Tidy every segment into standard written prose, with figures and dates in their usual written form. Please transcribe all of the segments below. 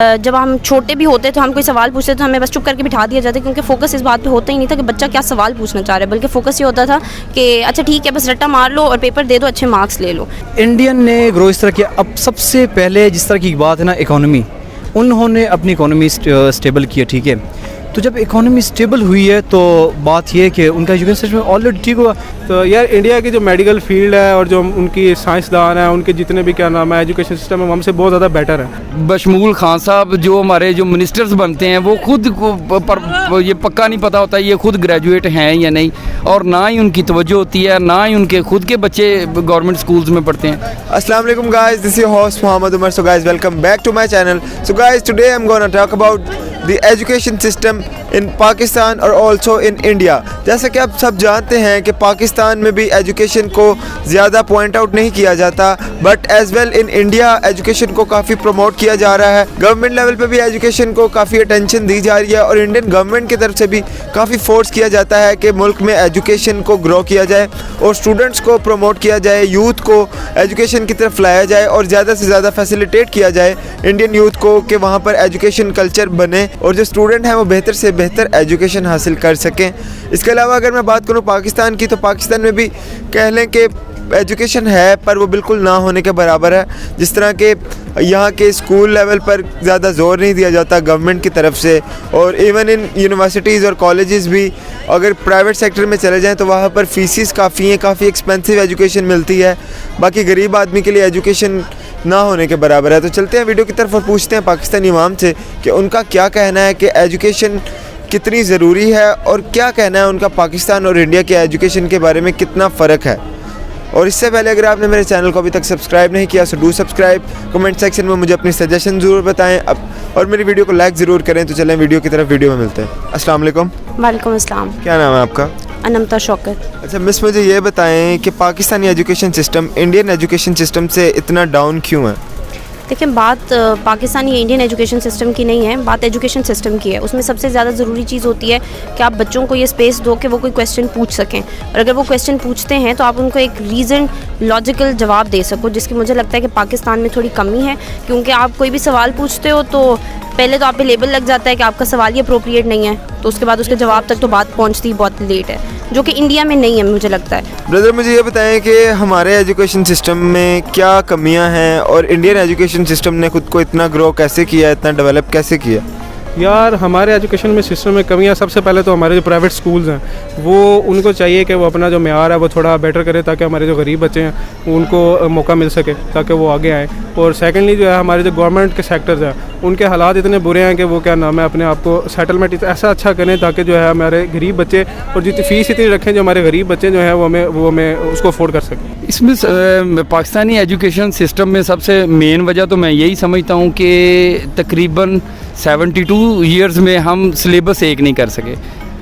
जब हम छोटे भी होते तो हम कोई सवाल पूछते तो हमें बस चुप करके बिठा दिया जाता, क्योंकि फोकस इस बात पे होता ही नहीं था कि बच्चा क्या सवाल पूछना चाह रहा है, बल्कि फोकस ये होता था कि अच्छा ठीक है बस रट्टा मार लो और पेपर दे दो, अच्छे मार्क्स ले लो। इंडियन ने ग्रो इस तरह किया। अब सबसे पहले जिस तरह की बात है ना, इकोनॉमी, उन्होंने अपनी इकोनॉमी स्टेबल की है, ठीक है। तो जब इकोनॉमी स्टेबल हुई है तो बात यह है कि उनका एजुकेशन सिस्टम ऑलरेडी ठीक हुआ। तो यार इंडिया की जो मेडिकल फील्ड है और जो उनकी साइंसदान है, उनके जितने भी क्या नाम है एजुकेशन सिस्टम है, वो हमसे बहुत ज़्यादा बेटर है। बशमूल खान साहब जो हमारे जो मिनिस्टर्स बनते हैं वो खुद को पर ये पक्का नहीं पता होता ये खुद ग्रेजुएट हैं या नहीं, और ना ही उनकी तवज्जो होती है, ना ही उनके खुद के बच्चे गवर्नमेंट स्कूल्स में पढ़ते हैं। अस्सलाम वालेकुम guys, this is host Mohammad Umar. So guys welcome back to my channel. So guys today I am gonna talk about the education system in Pakistan और ऑल्सो इन इंडिया। जैसा कि आप सब जानते हैं कि पाकिस्तान में भी एजुकेशन को ज़्यादा पॉइंट आउट नहीं किया जाता, but as well in India education को काफ़ी प्रमोट किया जा रहा है। गवर्नमेंट लेवल पे भी एजुकेशन को काफ़ी अटेंशन दी जा रही है और इंडियन गवर्नमेंट की तरफ से भी काफ़ी फोर्स किया जाता है कि मुल्क में एजुकेशन को ग्रो किया जाए और स्टूडेंट्स को प्रमोट किया जाए, यूथ को एजुकेशन की तरफ लाया जाए और ज़्यादा से ज़्यादा फैसिलिटेट किया जाए इंडियन यूथ को कि वहाँ पर एजुकेशन कल्चर बने और जो स्टूडेंट हैं वो बेहतर से बेहतर एजुकेशन हासिल कर सकें। इसके अलावा अगर मैं बात करूँ पाकिस्तान की, तो पाकिस्तान में भी कह लें कि एजुकेशन है पर वो बिल्कुल ना होने के बराबर है। जिस तरह के यहाँ के स्कूल लेवल पर ज़्यादा ज़ोर नहीं दिया जाता गवर्नमेंट की तरफ से, और इवन इन यूनिवर्सिटीज़ और कॉलेजेस भी अगर प्राइवेट सेक्टर में चले जाएं तो वहाँ पर फीसिस काफ़ी हैं, काफ़ी एक्सपेंसिव एजुकेशन मिलती है, बाकी गरीब आदमी के लिए एजुकेशन ना होने के बराबर है। तो चलते हैं वीडियो की तरफ और पूछते हैं पाकिस्तानी इमाम से कि उनका क्या कहना है कि एजुकेशन कितनी ज़रूरी है और क्या कहना है उनका पाकिस्तान और इंडिया के एजुकेशन के बारे में कितना फ़र्क है। और इससे पहले अगर आपने मेरे चैनल को अभी तक सब्सक्राइब नहीं किया so do subscribe. Comment section में मुझे अपनी सजेशन ज़रूर बताएं और मेरी वीडियो को लाइक ज़रूर करें। तो चलें वीडियो की तरफ, वीडियो में मिलते हैं। अस्सलाम वालेकुम। वालेकुम अस्सलाम। क्या नाम है आपका? अनमता शौकत। अच्छा मिस, मुझे ये बताएं कि Pakistani education system Indian education system से इतना डाउन क्यों है? देखिए बात पाकिस्तानी या इंडियन एजुकेशन सिस्टम की नहीं है, बात एजुकेशन सिस्टम की है। उसमें सबसे ज़्यादा ज़रूरी चीज़ होती है कि आप बच्चों को ये स्पेस दो कि वो कोई क्वेश्चन पूछ सकें, और अगर वो क्वेश्चन पूछते हैं तो आप उनको एक रीज़न लॉजिकल जवाब दे सको, जिसकी मुझे लगता है कि पाकिस्तान में थोड़ी कमी है। क्योंकि आप कोई भी सवाल पूछते हो तो पहले तो आप पे लेबल लग जाता है कि आपका सवाल ये अप्रोप्रिएट नहीं है, तो उसके बाद उसके जवाब तक तो बात पहुंचती बहुत लेट है, जो कि इंडिया में नहीं है मुझे लगता है। ब्रदर मुझे ये बताएं कि हमारे एजुकेशन सिस्टम में क्या कमियां हैं और इंडियन एजुकेशन सिस्टम ने खुद को इतना ग्रो कैसे किया, इतना डेवलप कैसे किया? यार हमारे एजुकेशन में सिस्टम में कमियां, सबसे पहले तो हमारे जो प्राइवेट स्कूल्स हैं वो उनको चाहिए कि वो अपना जो मेयार है वो थोड़ा बेटर करे, ताकि हमारे जो गरीब बच्चे हैं उनको मौका मिल सके ताकि वो आगे आएँ। और सेकेंडली जो है हमारे जो गवर्नमेंट के सेक्टर्स हैं उनके हालात इतने बुरे हैं कि वो क्या नाम है अपने आप को सेटलमेंट ऐसा अच्छा करें ताकि जो है हमारे गरीब बच्चे और जितनी फ़ीस इतनी रखें जो हमारे गरीब बच्चे जो हैं वो हमें उसको अफोर्ड कर सकें। इसमें पाकिस्तानी एजुकेशन सिस्टम में सबसे मेन वजह तो मैं यही समझता हूँ कि तकरीबन 72 ईयर्स में हम सिलेबस एक नहीं कर सके।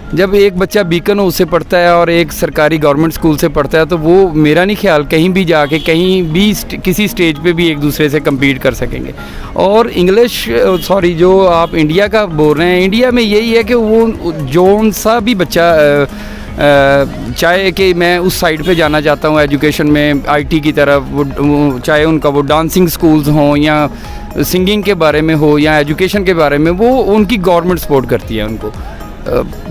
जब एक बच्चा बीकन उससे पढ़ता है और एक सरकारी गवर्नमेंट स्कूल से पढ़ता है तो वो मेरा नहीं ख्याल कहीं भी जाके कहीं भी किसी स्टेज पे भी एक दूसरे से compete कर सकेंगे। और इंग्लिश जो आप इंडिया का बोल रहे हैं, इंडिया में यही है कि वो जो सा भी बच्चा चाहे कि मैं उस साइड पे जाना चाहता हूँ एजुकेशन में आईटी की तरफ, वो चाहे उनका वो डांसिंग स्कूल्स हों या सिंगिंग के बारे में हो या एजुकेशन के बारे में, वो उनकी गवर्नमेंट सपोर्ट करती है उनको।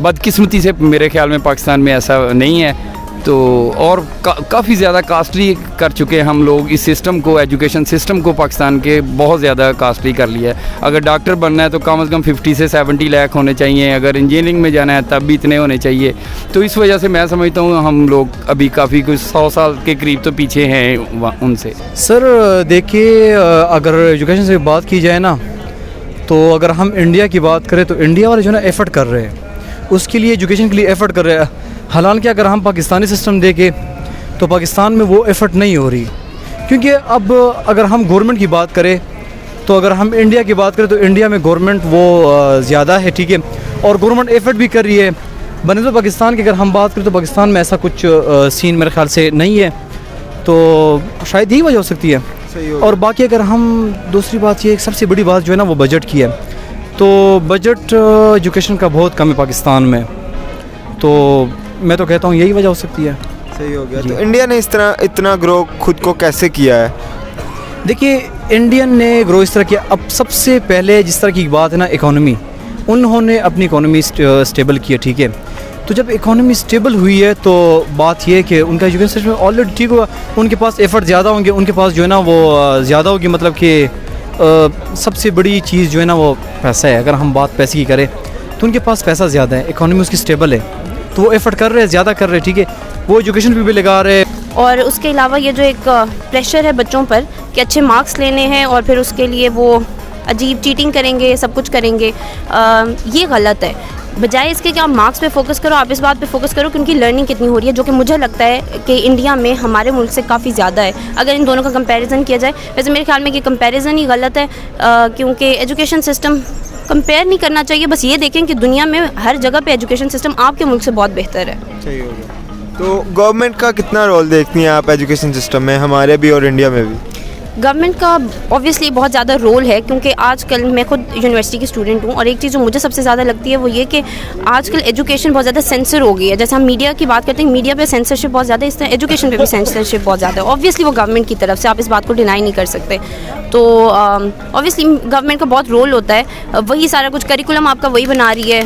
बदकिस्मती से मेरे ख्याल में पाकिस्तान में ऐसा नहीं है। तो और काफ़ी ज़्यादा कास्टली कर चुके हैं हम लोग इस सिस्टम को, एजुकेशन सिस्टम को पाकिस्तान के बहुत ज़्यादा कास्टली कर लिया है। अगर डॉक्टर बनना है तो कम से कम 50 से 70 लाख होने चाहिए, अगर इंजीनियरिंग में जाना है तब भी इतने होने चाहिए। तो इस वजह से मैं समझता हूँ हम लोग अभी काफ़ी कुछ 100 साल के करीब तो पीछे हैं उनसे। सर देखिए, अगर एजुकेशन से बात की जाए ना, तो अगर हम इंडिया की बात करें तो इंडिया वाले जो है ना एफ़र्ट कर रहे हैं, उसके लिए एजुकेशन के लिए एफ़र्ट कर रहे हैं। हालांकि अगर हम पाकिस्तानी सिस्टम देखें तो पाकिस्तान में वो एफ़र्ट नहीं हो रही, क्योंकि अब अगर हम गवर्नमेंट की बात करें तो अगर हम इंडिया की बात करें तो इंडिया में गवर्नमेंट वो ज़्यादा है, ठीक है, और गवर्नमेंट एफ़र्ट भी कर रही है। बने तो पाकिस्तान की अगर हम बात करें तो पाकिस्तान में ऐसा कुछ सीन मेरे ख्याल से नहीं है, तो शायद यही वजह हो सकती है। और बाकी अगर हम दूसरी बात, ये सबसे बड़ी बात जो है ना वो बजट की है, तो बजट एजुकेशन का बहुत कम है पाकिस्तान में, तो मैं तो कहता हूँ यही वजह हो सकती है। सही हो गया। तो इंडिया ने इस तरह इतना ग्रो खुद को कैसे किया है? देखिए इंडियन ने ग्रो इस तरह किया। अब सबसे पहले जिस तरह की बात है ना, इकोनॉमी, उन्होंने अपनी इकोनॉमी स्टेबल किया, ठीक है। तो जब इकोनॉमी स्टेबल हुई है तो बात यह है कि उनका एजुकेशन सिस्टम ऑलरेडी ठीक हुआ, उनके पास एफर्ट ज़्यादा होंगे, उनके पास जो है ना वो ज़्यादा होगी, मतलब कि सबसे बड़ी चीज़ जो है ना वो पैसा है। अगर हम बात पैसे की करें तो उनके पास पैसा ज़्यादा है, इकोनॉमी उसकी स्टेबल है, तो वो एफर्ट कर रहे हैं, ज़्यादा कर रहे हैं, ठीक है। वो एजुकेशन पे भी लगा रहे हैं। और उसके अलावा ये जो एक प्रेशर है बच्चों पर कि अच्छे मार्क्स लेने हैं और फिर उसके लिए वो अजीब चीटिंग करेंगे, सब कुछ करेंगे, ये गलत है। बजाय इसके कि आप मार्क्स पे फोकस करो, आप इस बात पे फोकस करो कि उनकी लर्निंग कितनी हो रही है, जो कि मुझे लगता है कि इंडिया में हमारे मुल्क से काफ़ी ज़्यादा है अगर इन दोनों का कंपैरिजन किया जाए। वैसे मेरे ख्याल में कि कंपैरिजन ही गलत है, क्योंकि एजुकेशन सिस्टम कंपेयर नहीं करना चाहिए। बस ये देखें कि दुनिया में हर जगह पे एजुकेशन सिस्टम आपके मुल्क से बहुत बेहतर है। सही हो गया। तो गवर्नमेंट का कितना रोल देखती हैं आप एजुकेशन सिस्टम में, हमारे भी और इंडिया में भी? गवर्नमेंट का ऑब्वियसली बहुत ज़्यादा रोल है, क्योंकि आजकल मैं खुद यूनिवर्सिटी की स्टूडेंट हूँ और एक चीज़ जो मुझे सबसे ज़्यादा लगती है वो ये कि आजकल एजुकेशन बहुत ज़्यादा सेंसर हो गई है। जैसे हम मीडिया की बात करते हैं, मीडिया पे सेंसरशिप बहुत ज़्यादा है, इस तरह एजुकेशन पे भी सेंसरशिप बहुत ज़्यादा है। ऑब्वियसली वो गवर्नमेंट की तरफ से, आप इस बात को डिनाई नहीं कर सकते। तो ऑब्वियसली गवर्नमेंट का बहुत रोल होता है, वही सारा कुछ करिकुलम आपका वही बना रही है,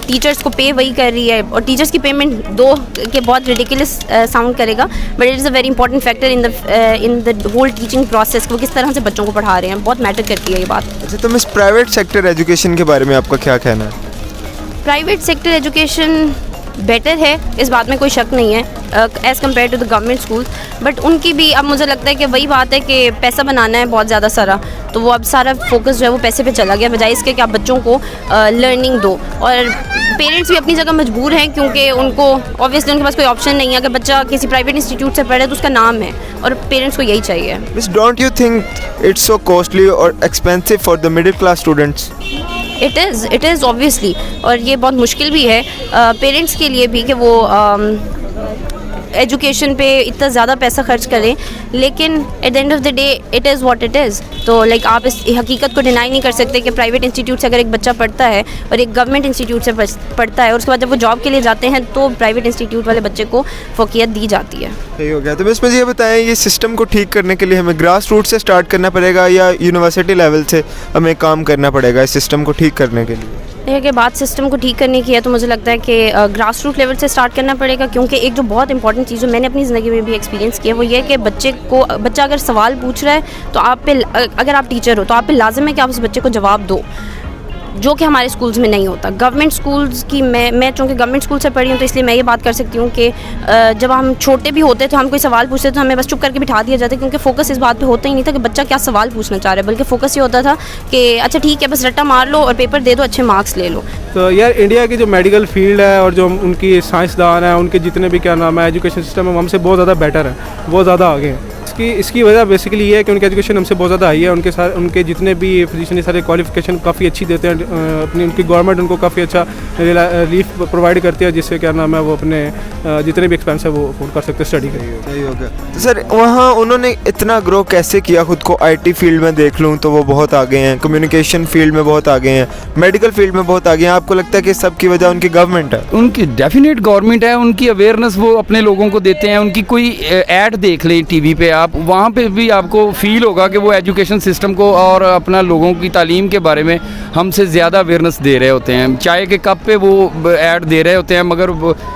टीचर्स को पे वही कर रही है, और टीचर्स की पेमेंट दो के बहुत रिडिकुलस साउंड करेगा, but it is a very important factor in the whole teaching process. वो किस तरह से बच्चों को पढ़ा रहे हैं, बहुत मैटर करती है ये बात। अच्छा, तो मिस प्राइवेट सेक्टर एजुकेशन के बारे में आपका क्या कहना है? प्राइवेट सेक्टर एजुकेशन बेटर है, इस बात में कोई शक नहीं है as compare to the government school, but उनकी भी अब मुझे लगता है कि वही बात है कि पैसा बनाना है बहुत ज़्यादा सारा, तो वो अब सारा फोकस जो है वो पैसे पे चला गया, बजाय इसके कि आप बच्चों को लर्निंग दो। और पेरेंट्स भी अपनी जगह मजबूर हैं, क्योंकि उनको ऑब्वियसली उनके पास कोई ऑप्शन नहीं है। अगर बच्चा किसी प्राइवेट इंस्टीट्यूट से पढ़े तो उसका नाम है, और पेरेंट्स को यही चाहिए। Miss, don't you think it's so costly और expensive for the middle class students? It is obviously, और ये बहुत मुश्किल भी है पेरेंट्स के लिए भी कि वो एजुकेशन पे इतना ज़्यादा पैसा खर्च करें, लेकिन at the end of the day it is what it is. तो लाइक आप इस हकीकत को डिनाई नहीं कर सकते कि प्राइवेट इंस्टीट्यूट से अगर एक बच्चा पढ़ता है और एक गवर्नमेंट इंस्टीट्यूट से पढ़ता है, और उसके बाद जब वो जॉब के लिए जाते हैं तो प्राइवेट इंस्टीट्यूट वाले बच्चे को फोकियत दी जाती है। सही हो गया। तो बस मुझे ये बताएं, ये सिस्टम को ठीक करने के लिए हमें ग्रास रूट से स्टार्ट करना पड़ेगा या यूनिवर्सिटी लेवल से हमें काम करना पड़ेगा इस सिस्टम को ठीक करने के लिए? देखिए कि बात सिस्टम को ठीक करने की है तो मुझे लगता है कि ग्रास रूट लेवल से स्टार्ट करना पड़ेगा, क्योंकि एक जो बहुत इंपॉर्टेंट चीज़ जो मैंने अपनी ज़िंदगी में भी एक्सपीरियंस किया वो ये है कि बच्चा अगर सवाल पूछ रहा है तो आप पे, अगर आप टीचर हो तो आप पे लाजिम है कि आप उस बच्चे को जवाब दो, जो कि हमारे स्कूल्स में नहीं होता। गवर्नमेंट स्कूल्स की मैं चूँकि गवर्नमेंट स्कूल से पढ़ी हूँ तो इसलिए मैं ये बात कर सकती हूँ कि जब हम छोटे भी होते तो हम कोई सवाल पूछते तो हमें बस चुप करके बिठा दिया जाता, क्योंकि फोकस इस बात पे होता ही नहीं था कि बच्चा क्या सवाल पूछना चाह रहा है, बल्कि फोकस ये होता था कि अच्छा ठीक है बस रट्टा मार लो और पेपर दे दो, अच्छे मार्क्स ले लो। तो यार इंडिया की जो मेडिकल फील्ड है और जो उनकी साइंसदान है, उनके जितने भी क्या नाम है एजुकेशन सिस्टम है, वो हमसे बहुत ज़्यादा बेटर है, बहुत ज़्यादा आगे हैं। इसकी वजह बेसिकली ये है कि उनकी एजुकेशन हमसे बहुत ज़्यादा हाई है। उनके जितने भी फिजिशियन सारे क्वालिफिकेशन काफ़ी अच्छी देते हैं, उनकी गवर्नमेंट उनको काफ़ी अच्छा रिलीफ प्रोवाइड करती है, जिससे क्या नाम है वो अपने जितने भी एक्सपेंस है वो अफोर्ड कर सकते हैं स्टडी के लिए। सही हो गया। तो सर वहाँ उन्होंने इतना ग्रो कैसे किया खुद को? IT फील्ड में देख लूँ तो वो बहुत आगे हैं, कम्युनिकेशन फील्ड में बहुत आगे हैं, मेडिकल फील्ड में बहुत आगे हैं। आपको लगता है कि सबकी वजह उनकी गवर्नमेंट है? उनकी डेफिनेट गवर्नमेंट है, उनकी अवेयरनेस वो अपने लोगों को देते हैं। उनकी कोई ऐड देख लें टीवी पे, आप वहाँ पे भी आपको फील होगा कि वो एजुकेशन सिस्टम को और अपना लोगों की तालीम के बारे में हमसे ज़्यादा अवेयरनेस दे रहे होते हैं। चाय के कप पे वो ऐड दे रहे होते हैं, मगर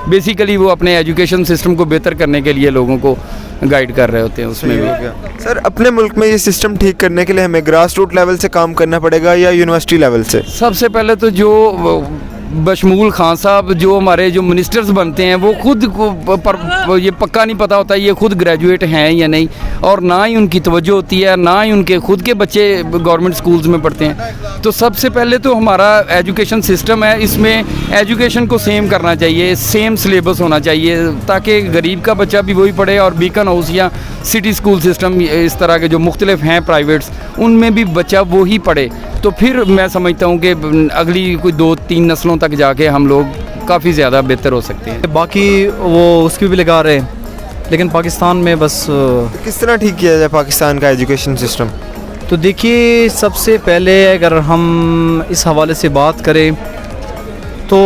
बेसिकली वो अपने एजुकेशन सिस्टम को बेहतर करने के लिए लोगों को गाइड कर रहे होते हैं उसमें भी। सर अपने मुल्क में ये सिस्टम ठीक करने के लिए हमें ग्रास रूट लेवल से काम करना पड़ेगा या यूनिवर्सिटी लेवल से? सबसे पहले तो जो बशमूल खान साहब जो हमारे जो मिनिस्टर्स बनते हैं वो खुद को पर ये पक्का नहीं पता होता ये खुद ग्रेजुएट हैं या नहीं, और ना ही उनकी तवज्जो होती है, ना ही उनके खुद के बच्चे गवर्नमेंट स्कूल्स में पढ़ते हैं। तो सबसे पहले तो हमारा एजुकेशन सिस्टम है, इसमें एजुकेशन को सेम करना चाहिए, सेम सिलेबस होना चाहिए, ताकि गरीब का बच्चा भी वही पढ़े और बीकन हाउस या सिटी स्कूल सिस्टम इस तरह के जो मुख्तलिफ हैं प्राइवेट्स, उनमें भी बच्चा वो ही पढ़े। तो फिर मैं समझता हूँ कि अगली कोई 2-3 नस्लों तक जाके हम लोग काफ़ी ज़्यादा बेहतर हो सकते हैं। बाकी वो उसकी भी लगा रहे हैं, लेकिन पाकिस्तान में बस किस तरह ठीक किया जाए पाकिस्तान का एजुकेशन सिस्टम? तो देखिए सबसे पहले अगर हम इस हवाले से बात करें तो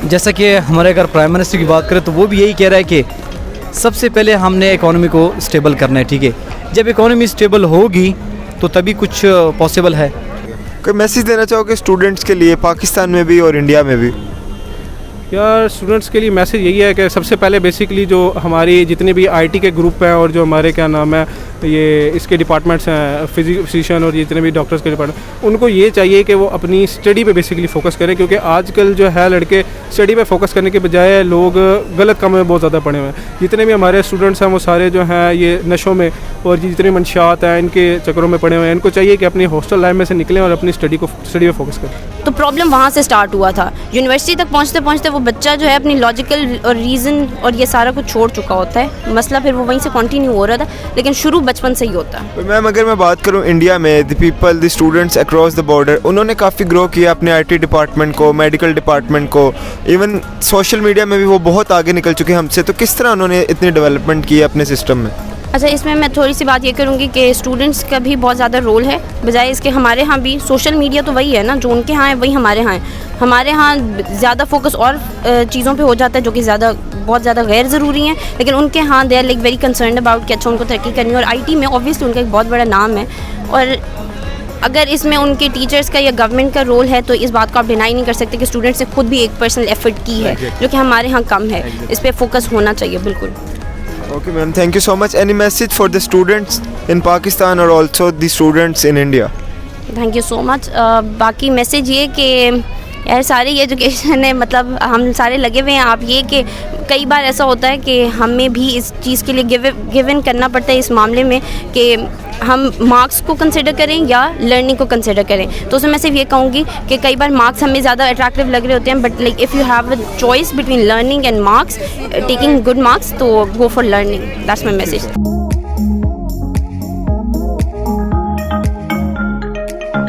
जैसा कि हमारे अगर प्राइम मिनिस्टर की बात करें तो वो भी यही कह रहा है कि सबसे पहले हमने इकोनॉमी को स्टेबल करना है, ठीक है। जब इकोनॉमी स्टेबल होगी तो तभी कुछ पॉसिबल है। कोई मैसेज देना चाहोगे स्टूडेंट्स के लिए, पाकिस्तान में भी और इंडिया में भी? यार स्टूडेंट्स के लिए मैसेज यही है कि सबसे पहले बेसिकली जो हमारी जितने भी आईटी के ग्रुप हैं और जो हमारे क्या नाम है ये इसके डिपार्टमेंट्स हैं, फिजिशियन और जितने भी डॉक्टर्स के डिपार्टमेंट, उनको ये चाहिए कि वो अपनी स्टडी पे बेसिकली फ़ोकस करें, क्योंकि आजकल जो है लड़के स्टडी पे फोकस करने के बजाय लोग गलत कामों में बहुत ज़्यादा पड़े हुए हैं। जितने भी हमारे स्टूडेंट्स हैं वो सारे जो हैं ये नशों में और जितने मंशियात हैं इनके चक्करों में पड़े हुए हैं। इनको चाहिए कि अपनी हॉस्टल लाइफ में से निकलें और अपनी स्टडी पे फोकस करें। तो प्रॉब्लम वहाँ से स्टार्ट हुआ था। यूनिवर्सिटी तक पहुँचते पहुँचते वो बच्चा जो है अपनी लॉजिकल और रीज़न और ये सारा कुछ छोड़ चुका होता है, मसला फिर वो वहीं से कंटिन्यू हो रहा था, लेकिन शुरू बचपन से ही होता है। मैम अगर मैं बात करूं इंडिया में, the people, the students across the border, उन्होंने काफ़ी ग्रो किया अपने आईटी डिपार्टमेंट को, मेडिकल डिपार्टमेंट को, इवन सोशल मीडिया में भी वो बहुत आगे निकल चुके हैं हमसे। तो किस तरह उन्होंने इतनी डेवलपमेंट की है अपने सिस्टम में? अच्छा, इसमें मैं थोड़ी सी बात ये करूँगी कि स्टूडेंट्स का भी बहुत ज़्यादा रोल है, बजाय इसके हमारे यहाँ भी सोशल मीडिया तो वही है ना, जो उनके यहाँ है वही हमारे यहाँ है। हमारे यहाँ ज़्यादा फोकस और चीज़ों पे हो जाता है जो कि बहुत ज़्यादा गैर ज़रूरी हैं, लेकिन उनके यहाँ they are like very concern about कि अच्छा उनको तरक्की करनी है। और आईटी में ऑब्वियसली उनका एक बहुत बड़ा नाम है, और अगर इसमें उनके टीचर्स का या गवर्नमेंट का रोल है तो इस बात को आप डिनाई नहीं कर सकते कि स्टूडेंट्स ने खुद भी एक पर्सनल एफर्ट की है, जो कि हमारे यहाँ कम है। इस पर फोकस होना चाहिए बिल्कुल। Okay ma'am, thank you so much. Any message for the students in Pakistan or also the students in India? Thank you so much. बाकी मैसेज ये कि यार सारी एजुकेशन है, मतलब हम सारे लगे हुए हैं। आप ये कि कई बार ऐसा होता है कि हमें भी इस चीज़ के लिए गिव इन करना पड़ता है इस मामले में कि हम मार्क्स को कंसिडर करें या लर्निंग को कंसिडर करें। तो उसमें मैं सिर्फ ये कहूँगी कि कई बार मार्क्स हमें ज़्यादा अट्रैक्टिव लग रहे होते हैं, but like if you have a choice between learning and marks, taking good marks, तो go for learning. That's my message.